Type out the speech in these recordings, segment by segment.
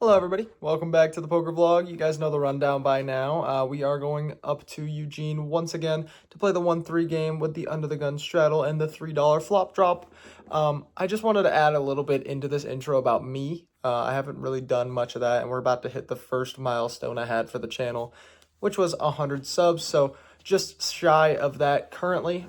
Hello, everybody. Welcome back to the poker vlog. You guys know the rundown by now. We are going up to Eugene once again to play the 1-3 game with the under the gun straddle and the $3 flop drop. I just wanted to add a little bit into this intro about me. I haven't really done much of that, and we're about to hit the first milestone I had for the channel, which was 100 subs. So just shy of that currently.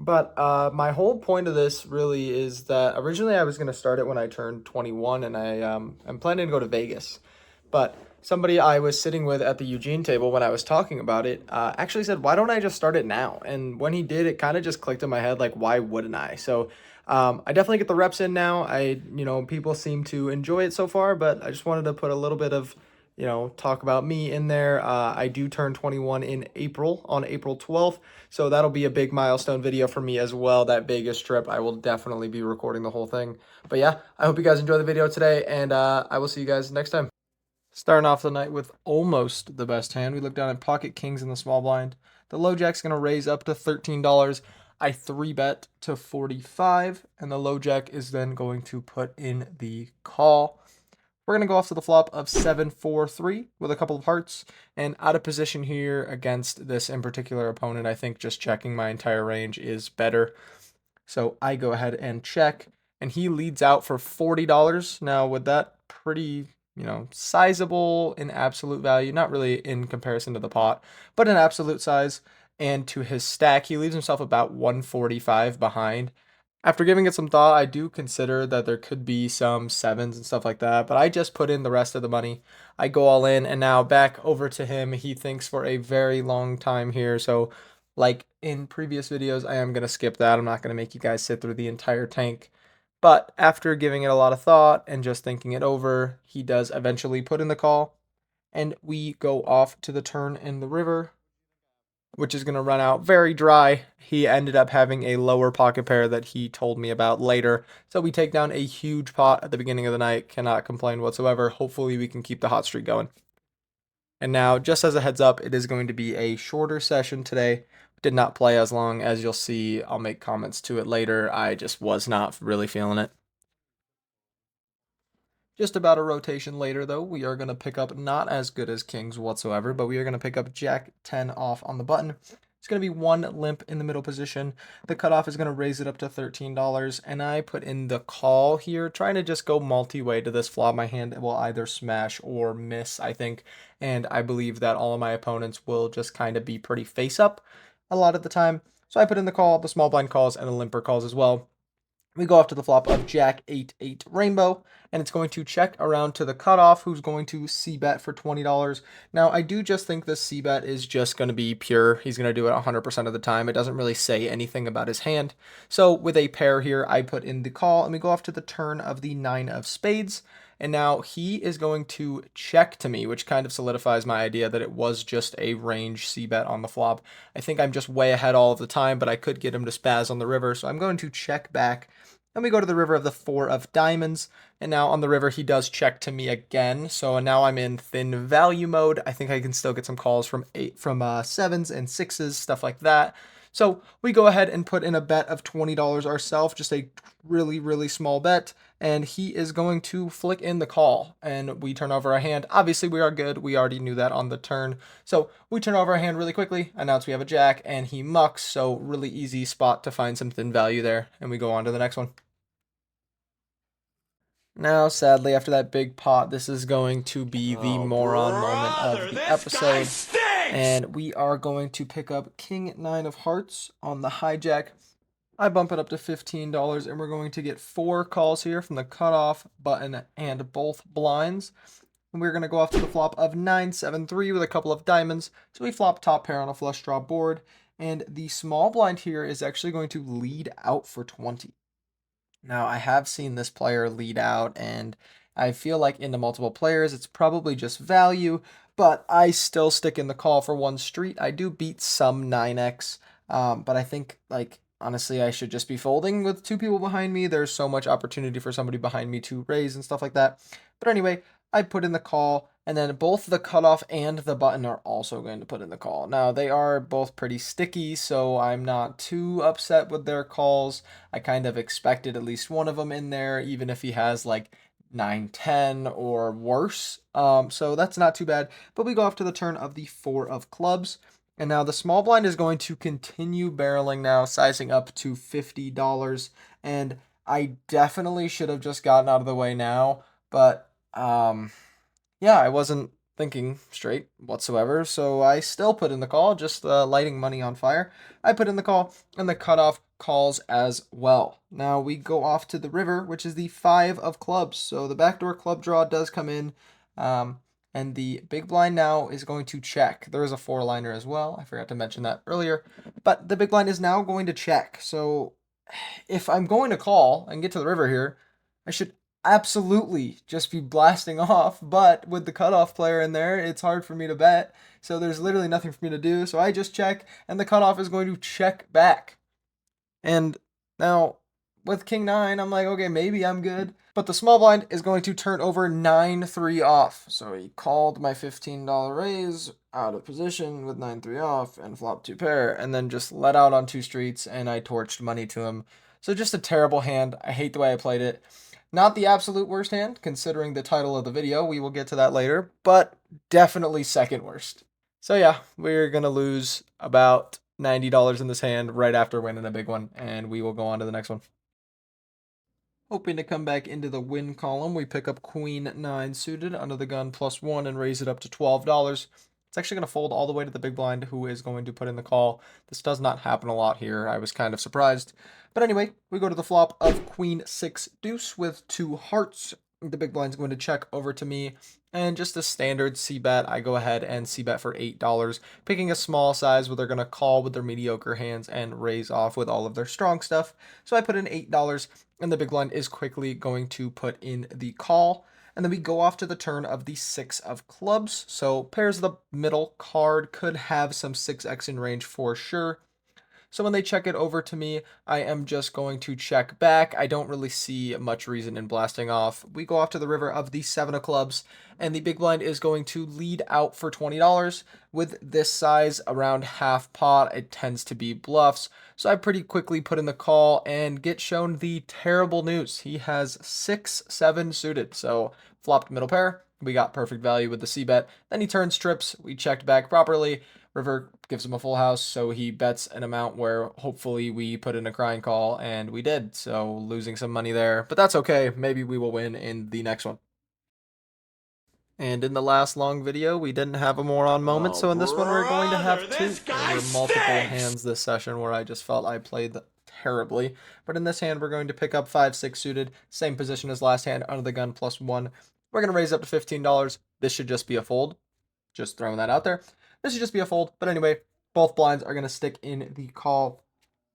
But my whole point of this really is that originally I was going to start it when I turned 21, and I'm planning to go to Vegas. But somebody I was sitting with at the Eugene table when I was talking about it actually said, "Why don't I just start it now?" And when he did, it kind of just clicked in my head, like, why wouldn't I? So I definitely get the reps in now. People seem to enjoy it so far, but I just wanted to put a little bit of talk about me in there. I do turn 21 in April, on April 12th. So that'll be a big milestone video for me as well. That Vegas trip, I will definitely be recording the whole thing. But yeah, I hope you guys enjoy the video today, and I will see you guys next time. Starting off the night with almost the best hand. We look down at pocket kings in the small blind. The low jack's going to raise up to $13. I 3-bet to 45, and the low jack is then going to put in the call. We're going to go off to the flop of 7-4-3 with a couple of hearts, and out of position here against this in particular opponent. I think just checking my entire range is better. So I go ahead and check, and he leads out for $40. Now, with that pretty, sizable in absolute value, not really in comparison to the pot, but in absolute size, and to his stack, he leaves himself about 145 behind. After giving it some thought, I do consider that there could be some sevens and stuff like that, but I just put in the rest of the money. I go all in, and now back over to him. He thinks for a very long time here, so like in previous videos, I am going to skip that. I'm not going to make you guys sit through the entire tank. But after giving it a lot of thought and just thinking it over, he does eventually put in the call, and we go off to the turn in the river, which is going to run out very dry. He ended up having a lower pocket pair that he told me about later. So we take down a huge pot at the beginning of the night. Cannot complain whatsoever. Hopefully we can keep the hot streak going. And now, just as a heads up, it is going to be a shorter session today. Did not play as long as you'll see. I'll make comments to it later. I just was not really feeling it. Just about a rotation later, though, we are going to pick up not as good as kings whatsoever, but we are going to pick up jack 10 off on the button. It's going to be one limp in the middle position. The cutoff is going to raise it up to $13, and I put in the call here, trying to just go multi-way to this flop. My hand will either smash or miss, I think, and I believe that all of my opponents will just kind of be pretty face-up a lot of the time. So I put in the call, the small blind calls, and the limper calls as well. We go off to the flop of jack 8-8 rainbow, and it's going to check around to the cutoff, who's going to c-bet for $20. Now, I do just think this c-bet is just going to be pure. He's going to do it 100% of the time. It doesn't really say anything about his hand. So with a pair here, I put in the call, and we go off to the turn of the 9 of spades. And now he is going to check to me, which kind of solidifies my idea that it was just a range c-bet on the flop. I think I'm just way ahead all of the time, but I could get him to spaz on the river, so I'm going to check back. Then we go to the river of the 4 of diamonds, and now on the river he does check to me again. So now I'm in thin value mode. I think I can still get some calls from sevens and sixes, stuff like that. So we go ahead and put in a bet of $20 ourselves, just a really, really small bet, and he is going to flick in the call, and we turn over our hand. Obviously, we are good. We already knew that on the turn. So we turn over our hand really quickly, announce we have a jack, and he mucks, so really easy spot to find some thin value there, and we go on to the next one. Now, sadly, after that big pot, this is going to be the moron moment of the episode. And we are going to pick up king 9 of hearts on the hijack. I bump it up to $15, and we're going to get 4 calls here from the cutoff, button, and both blinds. And we're going to go off to the flop of 9-7-3 with a couple of diamonds. So we flop top pair on a flush draw board. And the small blind here is actually going to lead out for 20. Now, I have seen this player lead out, and I feel like into multiple players, it's probably just value, but I still stick in the call for one street. I do beat some 9x, but I think, honestly, I should just be folding with 2 people behind me. There's so much opportunity for somebody behind me to raise and stuff like that. But anyway, I put in the call, and then both the cutoff and the button are also going to put in the call. Now, they are both pretty sticky, so I'm not too upset with their calls. I kind of expected at least one of them in there, even if he has 9-10 or worse. So that's not too bad. But we go off to the turn of the 4 of clubs. And now the small blind is going to continue barreling now, sizing up to $50. And I definitely should have just gotten out of the way now. But yeah, I wasn't thinking straight whatsoever, so I still put in the call, just lighting money on fire. I put in the call, and the cutoff calls as well. Now we go off to the river, which is the 5 of clubs. So the backdoor club draw does come in, and the big blind now is going to check. There is a 4-liner as well. I forgot to mention that earlier, but the big blind is now going to check. So if I'm going to call and get to the river here, I should absolutely just be blasting off. But with the cutoff player in there, it's hard for me to bet. So there's literally nothing for me to do. So I just check, and the cutoff is going to check back. And now with King 9, I'm like, okay, maybe I'm good. But the small blind is going to turn over 9-3 off. So he called my $15 raise out of position with 9-3 off and flopped 2 pair, and then just let out on 2 streets, and I torched money to him. So just a terrible hand. I hate the way I played it. Not the absolute worst hand, considering the title of the video. We will get to that later, but definitely second worst. So yeah, we're going to lose about $90 in this hand right after winning a big one, and we will go on to the next one. Hoping to come back into the win column, we pick up Queen 9 suited under the gun +1 and raise it up to $12. It's actually going to fold all the way to the big blind, who is going to put in the call. This does not happen a lot here. I was kind of surprised. But anyway, we go to the flop of Queen 6 deuce with 2 hearts. The big blind's going to check over to me. And just a standard c-bet, I go ahead and c-bet for $8, picking a small size where they're going to call with their mediocre hands and raise off with all of their strong stuff. So I put in $8, and the big blind is quickly going to put in the call. And then we go off to the turn of the 6 of clubs. So pairs of the middle card could have some 6x in range for sure. So when they check it over to me, I am just going to check back. I don't really see much reason in blasting off. We go off to the river of the 7 of clubs, and the big blind is going to lead out for $20. With this size around half pot, it tends to be bluffs. So I pretty quickly put in the call and get shown the terrible news. He has 6-7 suited, so flopped middle pair. We got perfect value with the c-bet. Then he turns trips. We checked back properly. River gives him a full house, so he bets an amount where hopefully we put in a crying call, and we did. So losing some money there, but that's okay. Maybe we will win in the next one. And in the last long video, we didn't have a moron moment, so in this one we're going to have 2. There were multiple hands this session where I just felt I played terribly. But in this hand, we're going to pick up 5-6 suited, same position as last hand, under the gun +1. We're going to raise up to $15. This should just be a fold. Just throwing that out there. This should just be a fold. But anyway, both blinds are going to stick in the call.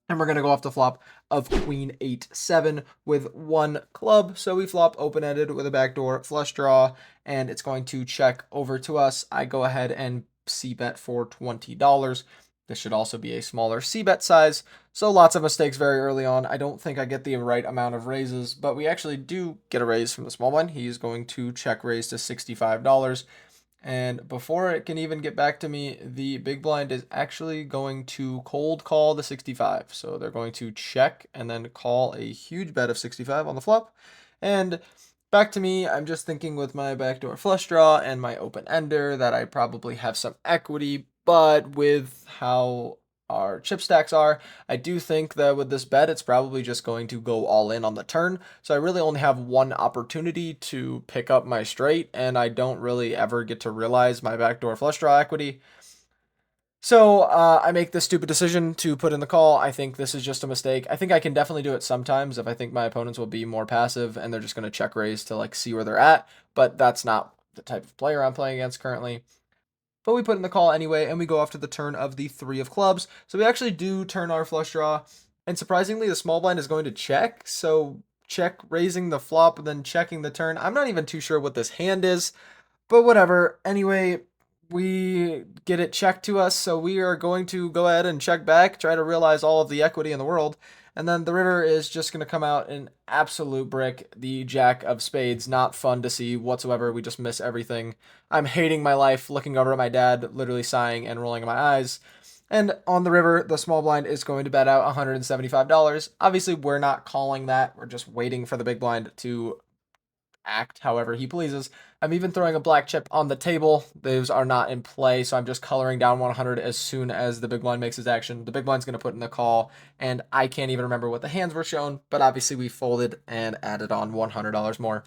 And we're going to go off the flop of Queen 8-7 with 1 club. So we flop open-ended with a backdoor flush draw, and it's going to check over to us. I go ahead and c-bet for $20. This should also be a smaller c-bet size. So lots of mistakes very early on. I don't think I get the right amount of raises, but we actually do get a raise from the small one. He's going to check raise to $65. And before it can even get back to me, the big blind is actually going to cold call the 65. So they're going to check and then call a huge bet of 65 on the flop. And back to me, I'm just thinking with my backdoor flush draw and my open ender that I probably have some equity, but with how our chip stacks are, I do think that with this bet, it's probably just going to go all in on the turn. So I really only have one opportunity to pick up my straight, and I don't really ever get to realize my backdoor flush draw equity. So I make this stupid decision to put in the call. I think this is just a mistake. I think I can definitely do it sometimes if I think my opponents will be more passive and they're just going to check raise to like see where they're at, but that's not the type of player I'm playing against currently. But we put in the call anyway, and we go off to the turn of the 3 of clubs. So we actually do turn our flush draw. And surprisingly, the small blind is going to check. So check raising the flop and then checking the turn. I'm not even too sure what this hand is, but whatever. Anyway, we get it checked to us. So we are going to go ahead and check back, try to realize all of the equity in the world. And then the river is just going to come out an absolute brick. The jack of spades, not fun to see whatsoever. We just miss everything. I'm hating my life, looking over at my dad, literally sighing and rolling my eyes. And on the river, the small blind is going to bet out $175. Obviously, we're not calling that. We're just waiting for the big blind to act however he pleases. I'm even throwing a black chip on the table. Those are not in play, so I'm just coloring down 100 as soon as the big blind makes his action. The big blind's going to put in the call, and I can't even remember what the hands were shown, but obviously we folded and added on $100 more.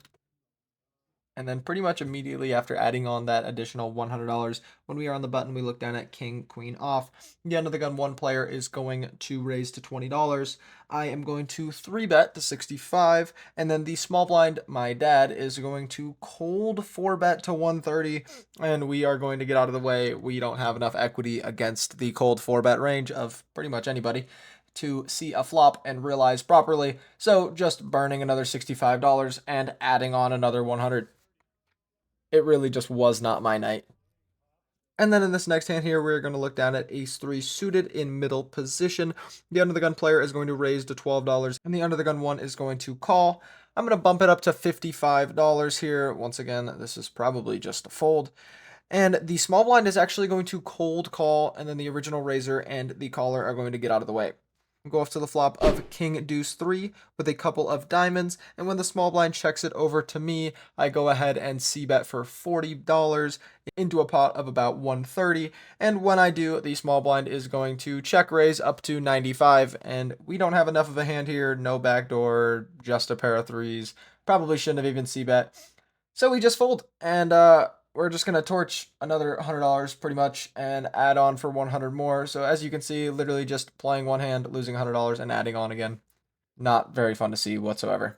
And then pretty much immediately after adding on that additional $100, when we are on the button, we look down at king, queen off. The under the gun one player is going to raise to $20. I am going to 3-bet to 65. And then the small blind, my dad, is going to cold 4-bet to 130. And we are going to get out of the way. We don't have enough equity against the cold 4-bet range of pretty much anybody to see a flop and realize properly. So just burning another $65 and adding on another 100. It really just was not my night. And then in this next hand here, we're going to look down at ace-3 suited in middle position. The under the gun player is going to raise to $12, and the under the gun one is going to call. I'm going to bump it up to $55 here. Once again, this is probably just a fold. And the small blind is actually going to cold call, and then the original raiser and the caller are going to get out of the way. Go off to the flop of king deuce 3 with a couple of diamonds, and when the small blind checks it over to me, I go ahead and c-bet for $40 into a pot of about 130, and when I do, the small blind is going to check raise up to 95, and we don't have enough of a hand here. No backdoor, just a pair of threes. Probably shouldn't have even c-bet, so we just fold, and we're just going to torch another $100 pretty much and add on for 100 more. So as you can see, literally just playing one hand, losing $100 and adding on again. Not very fun to see whatsoever.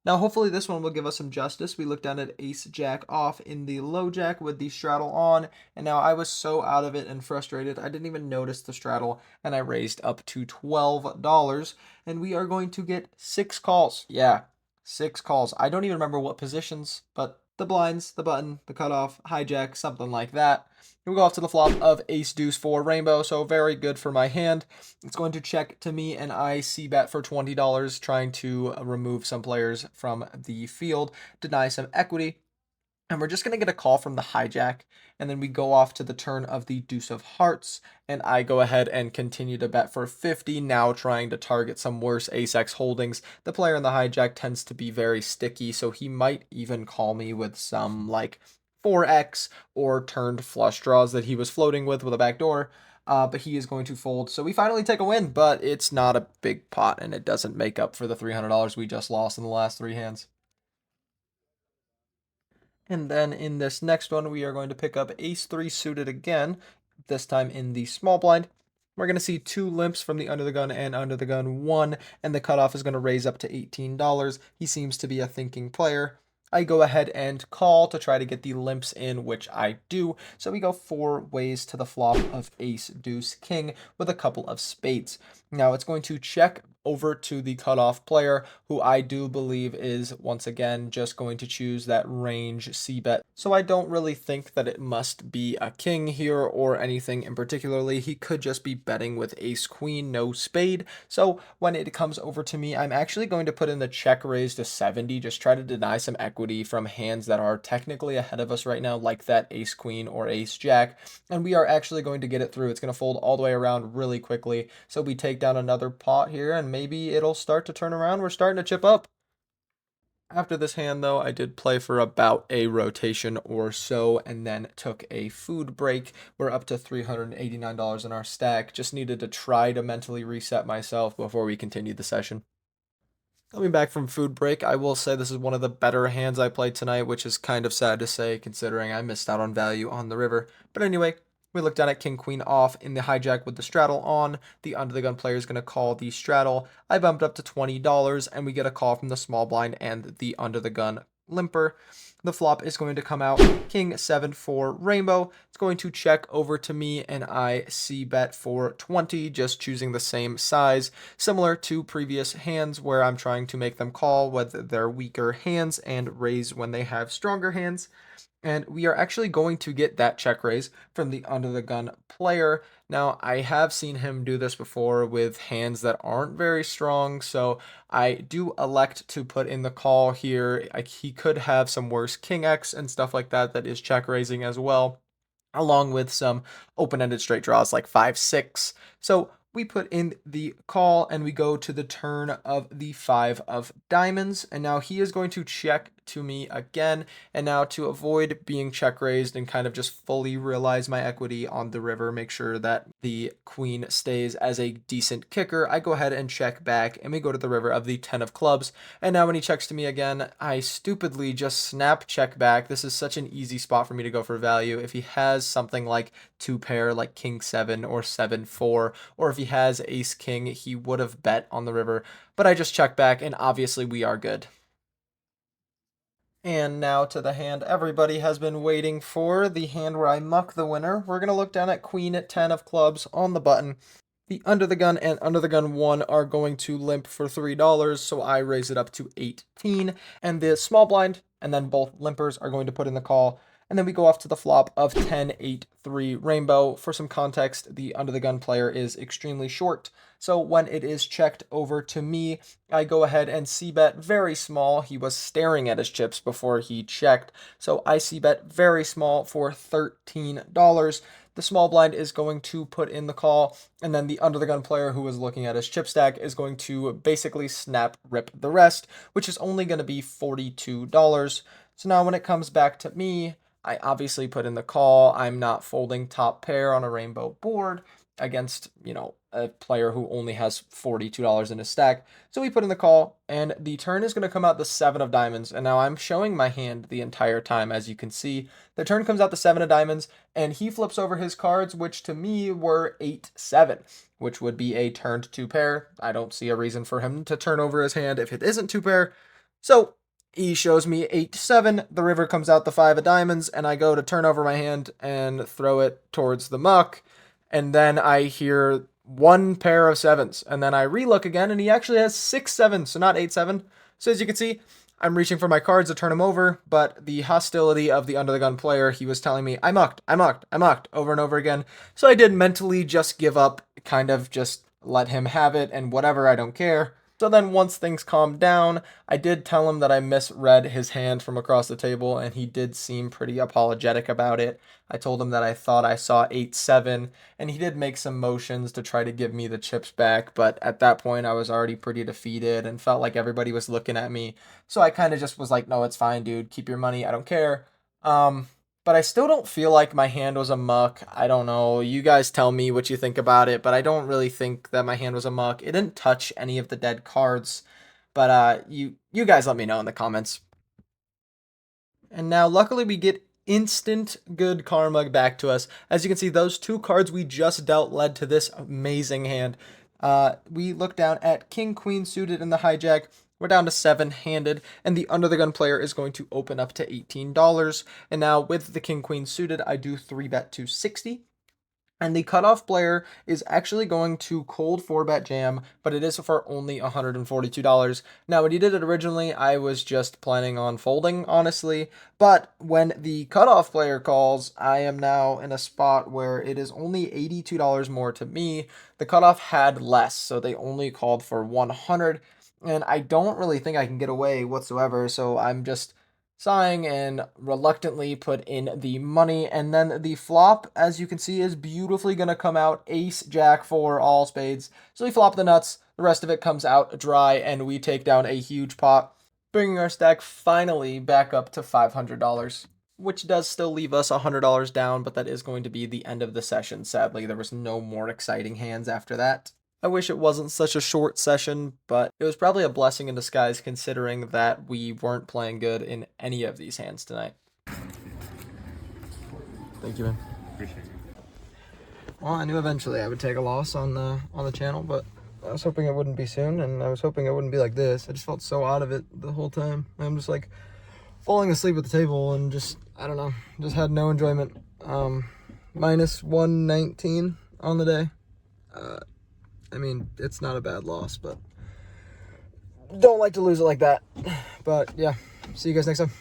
Now, hopefully this one will give us some justice. We looked down at ace jack off in the low jack with the straddle on, and now I was so out of it and frustrated, I didn't even notice the straddle, and I raised up to $12, and we are going to get 6 calls. Yeah, 6 calls. I don't even remember what positions, but the blinds, the button, the cutoff, hijack, something like that. We go off to the flop of ace deuce 4 rainbow, so very good for my hand. It's going to check to me, and I c-bet for $20, trying to remove some players from the field, deny some equity. And we're just going to get a call from the hijack, and then we go off to the turn of the deuce of hearts, and I go ahead and continue to bet for 50, now trying to target some worse ace-x holdings. The player in the hijack tends to be very sticky, so he might even call me with some like 4x or turned flush draws that he was floating with a backdoor. But he is going to fold. So we finally take a win, but it's not a big pot, and it doesn't make up for the $300 we just lost in the last 3 hands. And then in this next one, we are going to pick up ace-3 suited again, this time in the small blind. We're going to see 2 limps from the under the gun and under the gun 1, and the cutoff is going to raise up to $18. He seems to be a thinking player. I go ahead and call to try to get the limps in, which I do. So we go 4 ways to the flop of ace, deuce, king with a couple of spades. Now it's going to check over to the cutoff player, who I do believe is once again just going to choose that range c-bet. So I don't really think that it must be a king here or anything in particularly. He could just be betting with ace queen, no spade. So when it comes over to me, I'm actually going to put in the check raise to 70, just try to deny some equity from hands that are technically ahead of us right now, like that ace queen or ace jack, and we are actually going to get it through. It's going to fold all the way around really quickly, so we take down another pot here, and maybe it'll start to turn around. We're starting to chip up. After this hand, though, I did play for about a rotation or so and then took a food break. We're up to $389 in our stack. Just needed to try to mentally reset myself before we continue the session. Coming back from food break, I will say this is one of the better hands I played tonight, which is kind of sad to say considering I missed out on value on the river. But anyway, we look down at king queen off in the hijack with the straddle on. The under the gun player is going to call the straddle. I bumped up to $20, and we get a call from the small blind and the under the gun limper. The flop is going to come out king 7-4 rainbow. It's going to check over to me, and I c-bet for 20, just choosing the same size, similar to previous hands where I'm trying to make them call with their weaker hands and raise when they have stronger hands. And we are actually going to get that check raise from the under the gun player. Now, I have seen him do this before with hands that aren't very strong, so I do elect to put in the call here. He could have some worse king X and stuff like that that is check raising as well, along with some open-ended straight draws like 5-6. So we put in the call, and we go to the turn of the 5 of diamonds, and now he is going to check to me again. And now to avoid being check raised and kind of just fully realize my equity on the river, make sure that the queen stays as a decent kicker, I go ahead and check back and we go to the river of the 10 of clubs. And now when he checks to me again, I stupidly just snap check back. This is such an easy spot for me to go for value. If he has something like 2-pair like king 7 or 7-4, or if he has ace king, he would have bet on the river, but I just check back and obviously we are good. And now to the hand everybody has been waiting for, the hand where I muck the winner. We're going to look down at queen at 10 of clubs on the button. The under the gun and under the gun 1 are going to limp for $3, so I raise it up to 18. And the small blind and then both limpers are going to put in the call. And then we go off to the flop of 10-8-3 rainbow. For some context, the under the gun player is extremely short. So when it is checked over to me, I go ahead and c-bet very small. He was staring at his chips before he checked. So I c-bet very small for $13. The small blind is going to put in the call, and then the under the gun player who was looking at his chip stack is going to basically snap rip the rest, which is only going to be $42. So now when it comes back to me, I obviously put in the call. I'm not folding top pair on a rainbow board against, a player who only has $42 in his stack. So we put in the call, and the turn is going to come out the 7 of diamonds. And now I'm showing my hand the entire time, as you can see. The turn comes out the 7 of diamonds, and he flips over his cards, which to me were 8-7, which would be a turned 2-pair. I don't see a reason for him to turn over his hand if it isn't 2-pair. So he shows me 8-7, the river comes out the 5 of diamonds, and I go to turn over my hand and throw it towards the muck, and then I hear 1 pair of 7s, and then I relook again, and he actually has 6 7s, so not 8-7. So as you can see, I'm reaching for my cards to turn him over, but the hostility of the under the gun player, he was telling me, I mucked, over and over again, so I did mentally just give up, kind of just let him have it, and whatever, I don't care. So then once things calmed down, I did tell him that I misread his hand from across the table, and he did seem pretty apologetic about it. I told him that I thought I saw 8-7, and he did make some motions to try to give me the chips back, but at that point I was already pretty defeated and felt like everybody was looking at me. So I kind of just was like, no, it's fine, dude. Keep your money. I don't care. But I still don't feel like my hand was a muck. I don't know. You guys tell me what you think about it, but I don't really think that my hand was a muck. It didn't touch any of the dead cards, but you guys let me know in the comments. And now luckily we get instant good karma back to us. As you can see, those 2 cards we just dealt led to this amazing hand. We look down at king, queen suited in the hijack. We're down to 7-handed, and the under the gun player is going to open up to $18. And now with the king, queen suited, I do 3-bet to 60. And the cutoff player is actually going to cold 4-bet jam, but it is for only $142. Now, when you did it originally, I was just planning on folding, honestly. But when the cutoff player calls, I am now in a spot where it is only $82 more to me. The cutoff had less, so they only called for 100. And I don't really think I can get away whatsoever, so I'm just sighing and reluctantly put in the money. And then the flop, as you can see, is beautifully going to come out ace, jack, 4, all spades. So we flop the nuts, the rest of it comes out dry, and we take down a huge pot, bringing our stack finally back up to $500. Which does still leave us $100 down, but that is going to be the end of the session. Sadly, there was no more exciting hands after that. I wish it wasn't such a short session, but it was probably a blessing in disguise considering that we weren't playing good in any of these hands tonight. Thank you, man. Appreciate it. Well, I knew eventually I would take a loss on the channel, but I was hoping it wouldn't be soon, and I was hoping it wouldn't be like this. I just felt so out of it the whole time. I'm just like falling asleep at the table and just, I don't know, just had no enjoyment. Minus 119 on the day. I mean, it's not a bad loss, but don't like to lose it like that. But yeah, see you guys next time.